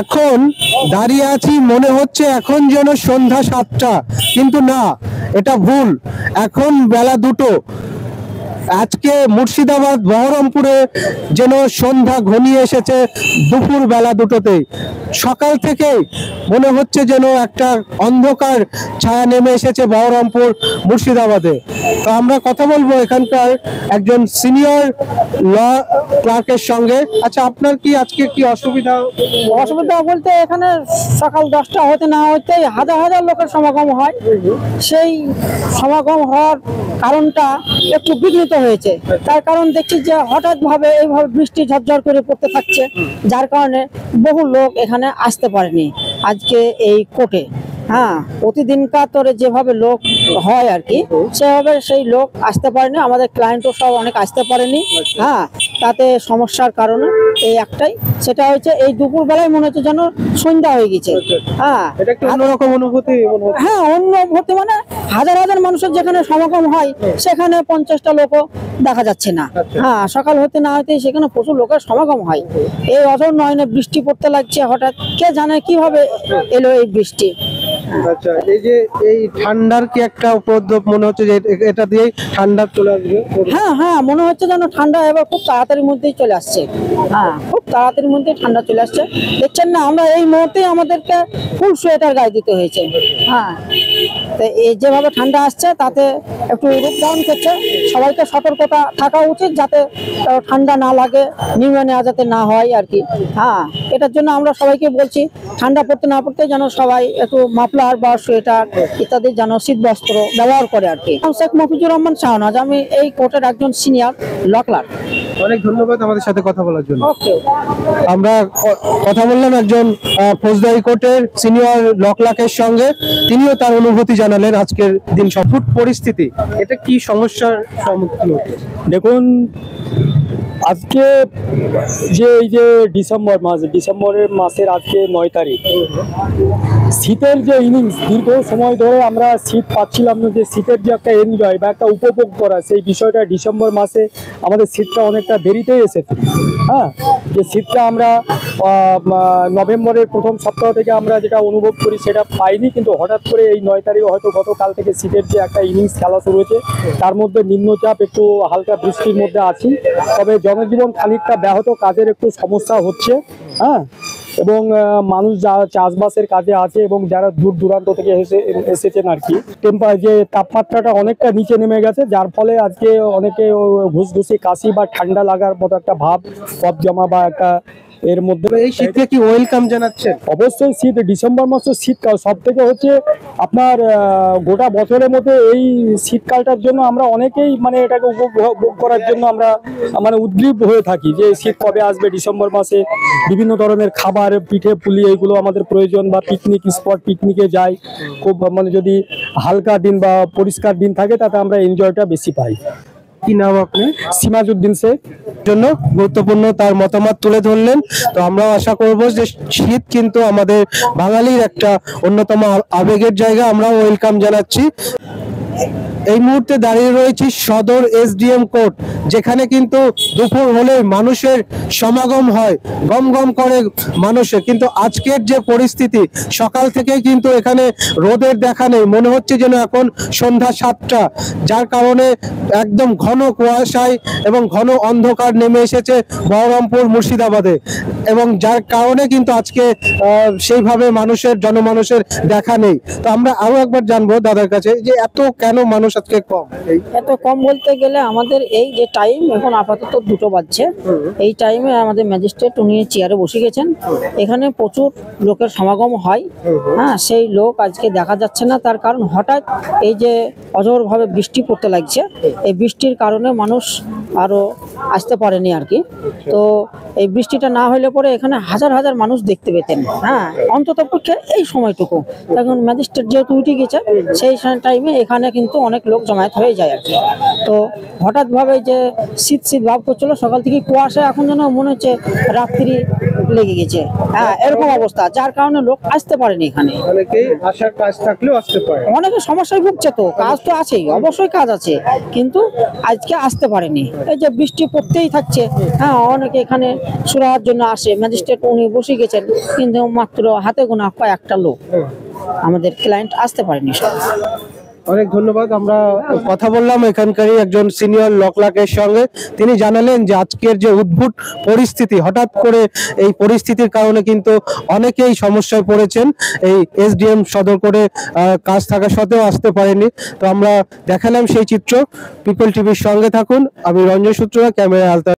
এখন দাঁড়িয়ে আছি, মনে হচ্ছে এখন যেন সন্ধ্যা 7টা, কিন্তু না, এটা ভুল। এখন বেলা 2টো। আজকে মুর্শিদাবাদ বহরমপুরে যেন সন্ধ্যা ঘনিয়ে এসেছে দুপুর বেলা 2টোতেই। সকাল থেকে মনে হচ্ছে যেন একটা অন্ধকার ছায়া নেমে এসেছে বহরমপুর মুর্শিদাবাদে। তো আমরা কথা বলবো এখানকার একজন সিনিয়র ল ক্লার্কের সঙ্গে। আচ্ছা, আপনার কি আজকে কি অসুবিধা? অসুবিধা বলতে এখানে সকাল 10টা হতে না হতে হাজার হাজার লোকের সমাগম হয়। সেই সমাগম হওয়ার কারণটা একটু বিঘ্নিত হয়েছে। তার কারণ দেখছি যে হঠাৎ ভাবে এইভাবে বৃষ্টি ঝরঝর করে পড়তে থাকছে, যার কারণে বহু লোক এখানে আসতে পারেনি আজকে এই কোর্টে। হ্যাঁ, প্রতিদিনকার তরে যেভাবে লোক হয় আর কি, সেভাবে সেই লোক আসতে পারেনি। আমাদের ক্লায়েন্টও সব অনেক আসতে পারেনি। হ্যাঁ, তাতে সমস্যার কারণে এই একটাই, সেটা হচ্ছে এই দুপুর বেলায় মনে হচ্ছে যেন সন্ধ্যা হয়ে গেছে। হ্যাঁ, এটা একটা অন্যরকম অনুভূতি। হ্যাঁ, অন্য ভর্তি মানে হাজার হাজার মানুষের যেখানে সমাগম হয় সেখানে 50টা লোকও দেখা যাচ্ছে না। হ্যাঁ, সকাল হতে না হতে সেখানে প্রচুর লোকের সমাগম হয়। এই অঝোর নয়নে বৃষ্টি পড়তে লাগছে হঠাৎ, কে জানে কিভাবে এলো এই বৃষ্টি। আচ্ছা, এই যে এই ঠান্ডার কি একটা উপদ্রব মনে হচ্ছে যে এটা দিয়েই ঠান্ডা চলে আসবে? হ্যাঁ হ্যাঁ, মনে হচ্ছে যেন ঠান্ডা এবার খুব তাড়াতাড়ির মধ্যেই চলে আসছে। হ্যাঁ, খুব তাড়াতাড়ির মধ্যেই ঠান্ডা চলে আসছে। দেখছেন না, আমরা এই মুহূর্তে আমাদেরকে ফুল সোয়েটার গায়ে দিতে হয়েছে। হ্যাঁ, তো এই যেভাবে ঠান্ডা আসছে তাতে একটু রূপ ধারণ করছে। সবাইকে সতর্কতা থাকা উচিত যাতে ঠান্ডা না লাগে, নিউমোনিয়া যাতে না হয় আর কি। হ্যাঁ, এটার জন্য আমরা সবাইকে বলছি ঠান্ডা পড়তে না পড়তে যেন সবাই একটু মাফলার বা সোয়েটার ইত্যাদি যেন শীত বস্ত্র ব্যবহার করে আর কি। শেখ মফিজুর রহমান শাহনাজ, আমি এই কোর্টের একজন সিনিয়র ল ক্লার্ক। অনেক ধন্যবাদ আমাদের সাথে কথা বলার জন্য। ওকে, আমরা কথা বললাম একজন ফৌজদারি কোর্টের সিনিয়র ল ক্লার্কের সঙ্গে। তিনিও তার অনুভূতি জানালেন আজকের দিন সফট পরিস্থিতি। এটা কি সমস্যার সম্মুখীন হচ্ছে? দেখুন, আজকে যে এই যে ডিসেম্বরের মাসের আজকে 9 তারিখ, শীতের যে ইনিংস, দীর্ঘ সময় ধরে আমরা শীত পাচ্ছিলাম না, যে শীতের যে একটা এনজয় বা একটা উপভোগ করা, সেই বিষয়টা ডিসেম্বর মাসে আমাদের শীতটা অনেকটা দেরিতেই এসেছে। হ্যাঁ, যে শীতটা আমরা নভেম্বরের প্রথম সপ্তাহ থেকে আমরা যেটা অনুভব করি সেটা পাইনি, কিন্তু হঠাৎ করে এই 9 তারিখে হয়তো গতকাল থেকে শীতের যে একটা ইনিংস খেলা শুরু হয়েছে, তার মধ্যে নিম্নচাপ, একটু হালকা বৃষ্টির মধ্যে আছি। তবে জনজীবন খানিকটা ব্যাহত, কাজের একটু সমস্যা হচ্ছে। হ্যাঁ, এবং মানুষ যা চাষবাসের কাজে আছে এবং যারা দূর দূরান্ত থেকে এসেছেন আর কি, যে তাপমাত্রাটা অনেকটা নিচে নেমে গেছে, যার ফলে আজকে অনেকে ঘুষঘুষি, কাশি বা ঠান্ডা লাগার মতো একটা ভাব, কফ জমা বা একটা এর মধ্যে। এই শীতকে কি ওয়েলকাম জানাচ্ছেন? অবশ্যই শীত, ডিসেম্বর মাসের শীতকাল সব থেকে হচ্ছে আপনার গোটা বছরের মধ্যে এই শীতকালটার জন্য আমরা অনেকেই মানে এটাকে উপভোগ করার জন্য আমরা মানে উদ্গ্রীব হয়ে থাকি যে শীত কবে আসবে। ডিসেম্বর মাসে বিভিন্ন ধরনের খাবার, পিঠে পুলি, এইগুলো আমাদের প্রয়োজন, বা পিকনিক স্পট, পিকনিকে যাই খুব, মানে যদি হালকা দিন বা পরিষ্কার দিন থাকে তাতে আমরা এনজয়টা বেশি পাই। কি নাম আপনি? সিমাজউদ্দিন শেখ। জন্য গুরুত্বপূর্ণ তার মতামত তুলে ধরলেন। তো আমরাও আশা করব যে শীত কিন্তু আমাদের বাঙালির একটা অন্যতম আবেগের জায়গা, আমরাও ওয়েলকাম জানাচ্ছি। এই মুহূর্তে দাঁড়িয়ে রয়েছি সদর এসডিএম কোর্ট, যেখানে কিন্তু দুপুর হলে মানুষের সমাগম হয়, গম গম করে মানুষের। কিন্তু আজকের যে পরিস্থিতি, সকাল থেকে কিন্তু এখানে রোদের দেখা নেই, মনে হচ্ছে যেন এখন সন্ধ্যা 7টা, যার কারণে একদম ঘন কুয়াশায় এবং ঘন অন্ধকার নেমে এসেছে বহরমপুর মুর্শিদাবাদে, এবং যার কারণে কিন্তু আজকে সেইভাবে জনমানুষের দেখা নেই। তো আমরা আরো একবার জানবো দাদার কাছে যে এত কেন মানুষ আজকে কম? এত কম বলতে গেলে আমাদের এই যে টাইম এখন আপাতত 2টো বাজছে, এই টাইমে আমাদের ম্যাজিস্ট্রেট উনি চেয়ারে বসে গেছেন। এখানে প্রচুর লোকের সমাগম হয়। হ্যাঁ, সেই লোক আজকে দেখা যাচ্ছে না, তার কারণ হঠাৎ এই যে অঝোরভাবে বৃষ্টি পড়তে লাগছে, এই বৃষ্টির কারণে মানুষ আরো আসতে পারেনি আর কি। তো এই বৃষ্টিটা না হলে পরে এখানে হাজার হাজার মানুষ দেখতে পেতেন। হ্যাঁ, অন্তত পক্ষে এই সময়টুকু। এখন ম্যাজিস্ট্রেট যেহেতু উঠে গেছে, সেই টাইমে এখানে কিন্তু অনেক লোক জমায়েত হয়ে যায় আর কি। তো হঠাৎ ভাবে যে শীত শীত ভাব করছিল সকাল থেকে, কুয়াশা, এখন যেন মনে হচ্ছে রাত্রি লেগে গেছে। হ্যাঁ, এরকম অবস্থা, যার কারণে লোক আসতে পারেনি এখানে। অনেকেই আসার কাজ থাকলেও আসতে পারে। অনেকে সমস্যায় ভুগছে, তো কাজ তো আছেই, অবশ্যই কাজ আছে, কিন্তু আজকে আসতে পারেনি। এই যে বৃষ্টি পড়তেই থাকছে, হ্যাঁ, অনেকে এখানে সুরাহার জন্য আসে। ম্যাজিস্ট্রেট উনি বসে গেছেন, কিন্তু মাত্র হাতে গোনা কয়েকটা লোক, আমাদের ক্লায়েন্ট আসতে পারেনি সব। অনেক ধন্যবাদ। আমরা কথা বললাম এখানকারই একজন সিনিয়র ল ক্লার্কের সঙ্গে। তিনি জানালেন যে আজকের যে উদ্ভুত পরিস্থিতি, হঠাৎ করে এই পরিস্থিতির কারণে কিন্তু অনেকেই সমস্যায় পড়েছেন। এই এসডিএম সদর করে কাজ থাকা সত্ত্বেও আসতে পারেনি। তো আমরা দেখালাম সেই চিত্র। পিপল টিভির সঙ্গে থাকুন। আমি রঞ্জন সূত্রধর, ক্যামেরা আলতা।